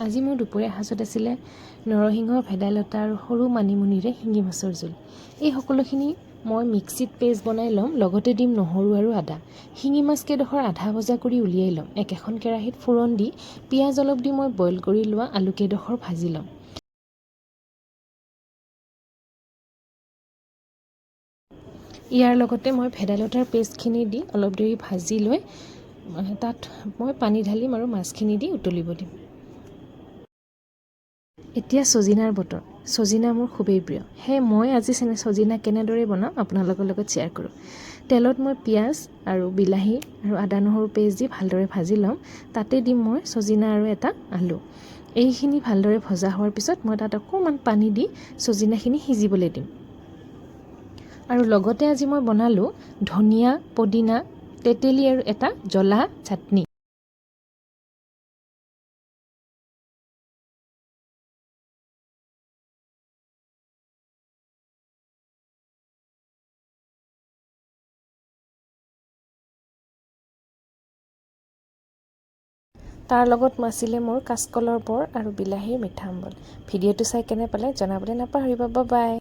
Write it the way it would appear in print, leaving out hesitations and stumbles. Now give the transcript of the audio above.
আজি মোৰ দুপৰীয়া সাজত আছিলে নৰসিংহ, ভেদাইলতা আৰু সৰু মানিমুনিৰে শিঙি মাছৰ জোল। এই সকলোখিনি মই মিক্সিত পেষ্ট বনাই ল'ম, লগতে দিম নহৰু আৰু আদা। শিঙি মাছকেইডোখৰ আধা ভজা কৰি উলিয়াই ল'ম। একেখন কেৰাহীত ফোৰণ দি পিঁয়াজ অলপ দি মই বইল কৰি লোৱা আলুকেইডোখৰ ভাজি ল'ম। ইয়াৰ লগতে মই ভেদাইলতাৰ পেষ্টখিনি দি অলপ দেৰি ভাজি লৈ তাত মই পানী ঢালিম আৰু মাছখিনি দি উতলিব দিম। এতিয়া ছজিনাৰ বতৰ। ছজিনা মোৰ খুবেই প্ৰিয়। সেয়ে মই আজি ছজিনা কেনেদৰে বনাম আপোনালোকৰ লগত শ্বেয়াৰ কৰোঁ। তেলত মই পিঁয়াজ আৰু বিলাহী আৰু আদা নহৰু পেষ্ট দি ভালদৰে ভাজি ল'ম। তাতে দিম মই ছজিনা আৰু এটা আলু। এইখিনি ভালদৰে ভজা হোৱাৰ পিছত মই তাত অকণমান পানী দি ছজিনাখিনি সিজিবলৈ দিম। আৰু লগতে আজি মই বনালোঁ ধনিয়া, পদিনা, তেতেলী আৰু এটা জ্বলা চাটনি। তাৰ লগত আছিলে মোৰ কাচকলৰ বৰ আৰু বিলাহীৰ মিঠা আম্বল। ভিডিঅ'টো চাই কেনে পালে জনাবলৈ নাপাহৰিব। Bye bye.